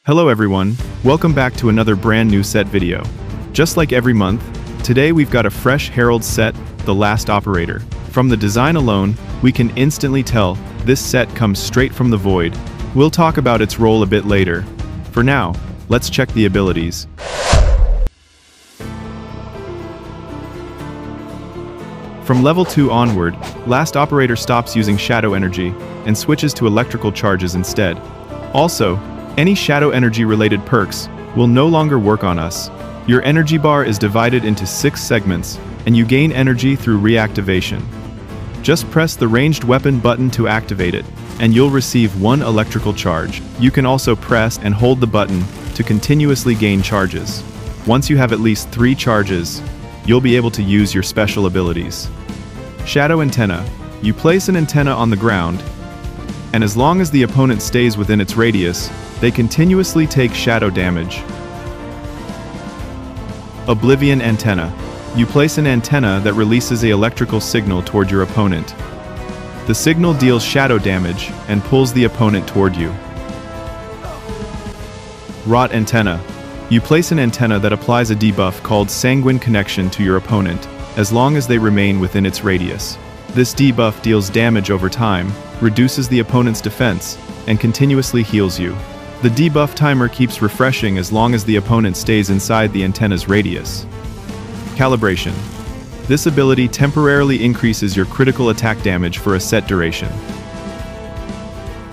Hello everyone, welcome back to another brand new set video. Just like every month, today we've got a fresh Heralds set, The Last Operator. From the design alone, we can instantly tell this set comes straight from the void. We'll talk about its role a bit later. For now, let's check the abilities. From level 2 onward, Last Operator stops using shadow energy and switches to electrical charges instead. Also, any shadow energy related perks will no longer work on us. Your energy bar is divided into 6 segments, and you gain energy through reactivation. Just press the ranged weapon button to activate it, and you'll receive 1 electrical charge. You can also press and hold the button to continuously gain charges. Once you have at least 3 charges, you'll be able to use your special abilities. Shadow Antenna. You place an antenna on the ground, and as long as the opponent stays within its radius, they continuously take shadow damage. Oblivion Antenna. You place an antenna that releases an electrical signal toward your opponent. The signal deals shadow damage and pulls the opponent toward you. Rot Antenna. You place an antenna that applies a debuff called Sanguine Connection to your opponent, as long as they remain within its radius. This debuff deals damage over time, reduces the opponent's defense, and continuously heals you. The debuff timer keeps refreshing as long as the opponent stays inside the antenna's radius. Calibration. This ability temporarily increases your critical attack damage for a set duration.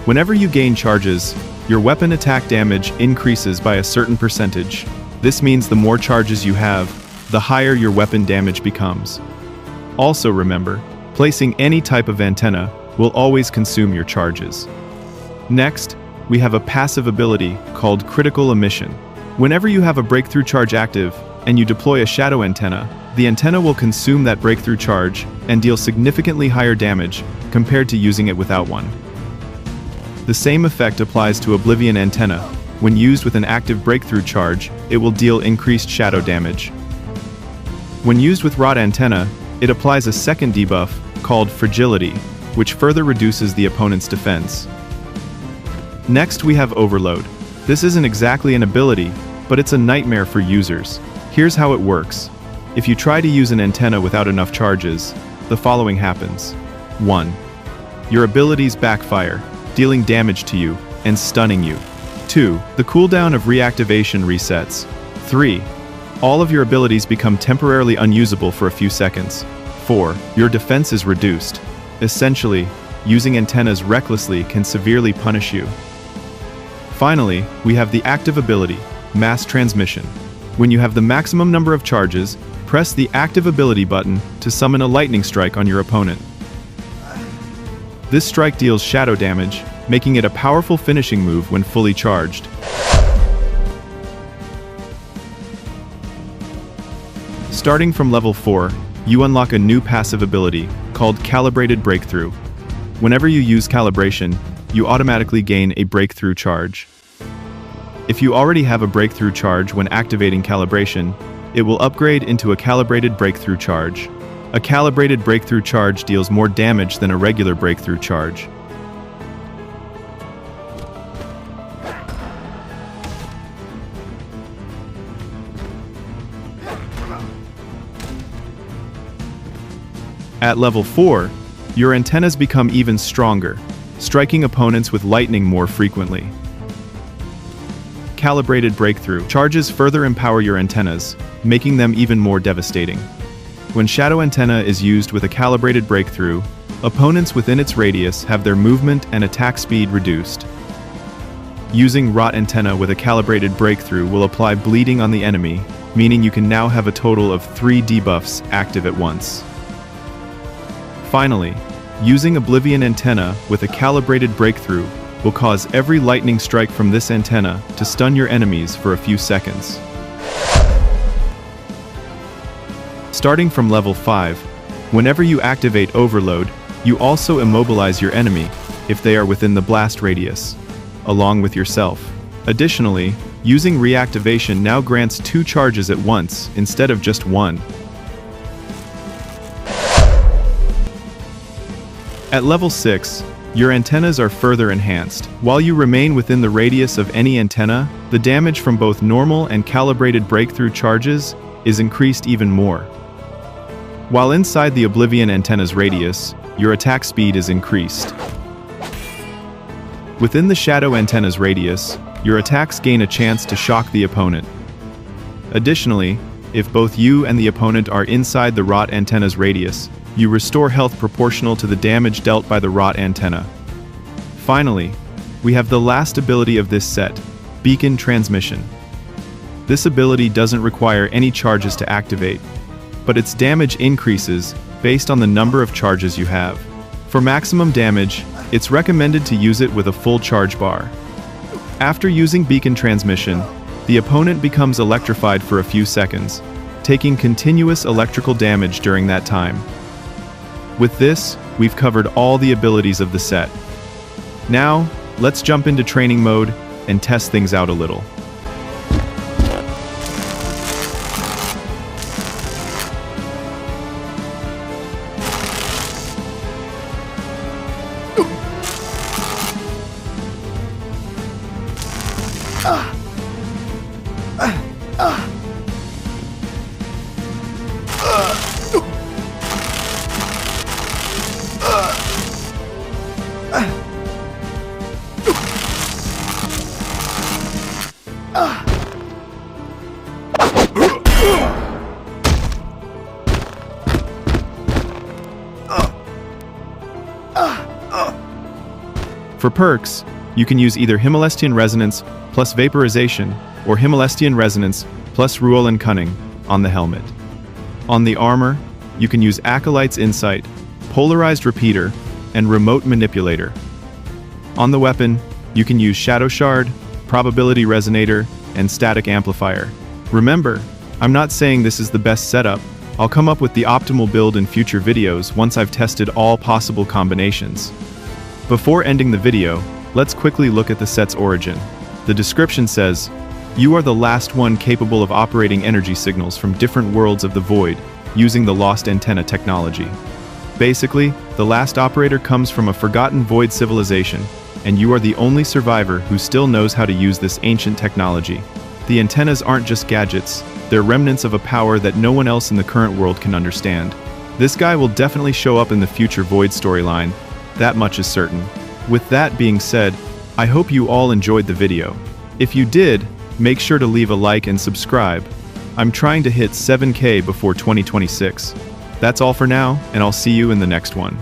Whenever you gain charges, your weapon attack damage increases by a certain percentage. This means the more charges you have, the higher your weapon damage becomes. Also remember, placing any type of antenna will always consume your charges. Next, we have a passive ability called Critical Emission. Whenever you have a breakthrough charge active and you deploy a shadow antenna, the antenna will consume that breakthrough charge and deal significantly higher damage compared to using it without one. The same effect applies to Oblivion Antenna. When used with an active breakthrough charge, it will deal increased shadow damage. When used with Rot Antenna, it applies a second debuff called Fragility, which further reduces the opponent's defense. Next we have Overload. This isn't exactly an ability, but it's a nightmare for users. Here's how it works. If you try to use an antenna without enough charges, the following happens. 1. Your abilities backfire, dealing damage to you and stunning you. 2. The cooldown of reactivation resets. 3. All of your abilities become temporarily unusable for a few seconds. 4. Your defense is reduced. Essentially, using antennas recklessly can severely punish you. Finally, we have the active ability, Mass Transmission. When you have the maximum number of charges, press the active ability button to summon a lightning strike on your opponent. This strike deals shadow damage, making it a powerful finishing move when fully charged. Starting from level 4, you unlock a new passive ability called Calibrated Breakthrough. Whenever you use calibration, you automatically gain a breakthrough charge. If you already have a breakthrough charge when activating calibration, it will upgrade into a calibrated breakthrough charge. A calibrated breakthrough charge deals more damage than a regular breakthrough charge. At level 4, your antennas become even stronger, striking opponents with lightning more frequently. Calibrated Breakthrough charges further empower your antennas, making them even more devastating. When Shadow Antenna is used with a calibrated breakthrough, opponents within its radius have their movement and attack speed reduced. Using Rot Antenna with a calibrated breakthrough will apply bleeding on the enemy, meaning you can now have a total of 3 debuffs active at once. Finally, using Oblivion Antenna with a calibrated breakthrough will cause every lightning strike from this antenna to stun your enemies for a few seconds. Starting from level 5, whenever you activate Overload, you also immobilize your enemy if they are within the blast radius, along with yourself. Additionally, using reactivation now grants 2 charges at once instead of just 1. At level 6, your antennas are further enhanced. While you remain within the radius of any antenna, the damage from both normal and calibrated breakthrough charges is increased even more. While inside the Oblivion antenna's radius, your attack speed is increased. Within the Shadow antenna's radius, your attacks gain a chance to shock the opponent. Additionally, if both you and the opponent are inside the Rot antenna's radius, you restore health proportional to the damage dealt by the Rot antenna. Finally, we have the last ability of this set, Beacon Transmission. This ability doesn't require any charges to activate, but its damage increases based on the number of charges you have. For maximum damage, it's recommended to use it with a full charge bar. After using Beacon Transmission, the opponent becomes electrified for a few seconds, taking continuous electrical damage during that time. With this, we've covered all the abilities of the set. Now, let's jump into training mode and test things out a little. For perks, you can use either Himalastian Resonance plus Vaporization or Himalastian Resonance plus Ruol and Cunning on the helmet. On the armor, you can use Acolyte's Insight, Polarized Repeater, and Remote Manipulator. On the weapon, you can use Shadow Shard, Probability Resonator, and Static Amplifier. Remember, I'm not saying this is the best setup. I'll come up with the optimal build in future videos once I've tested all possible combinations. Before ending the video, let's quickly look at the set's origin. The description says, "You are the last one capable of operating energy signals from different worlds of the void using the Lost Antenna technology." Basically, the last operator comes from a forgotten void civilization, and you are the only survivor who still knows how to use this ancient technology. The antennas aren't just gadgets, they're remnants of a power that no one else in the current world can understand. This guy will definitely show up in the future Void storyline, that much is certain. With that being said, I hope you all enjoyed the video. If you did, make sure to leave a like and subscribe. I'm trying to hit 7K before 2026. That's all for now, and I'll see you in the next one.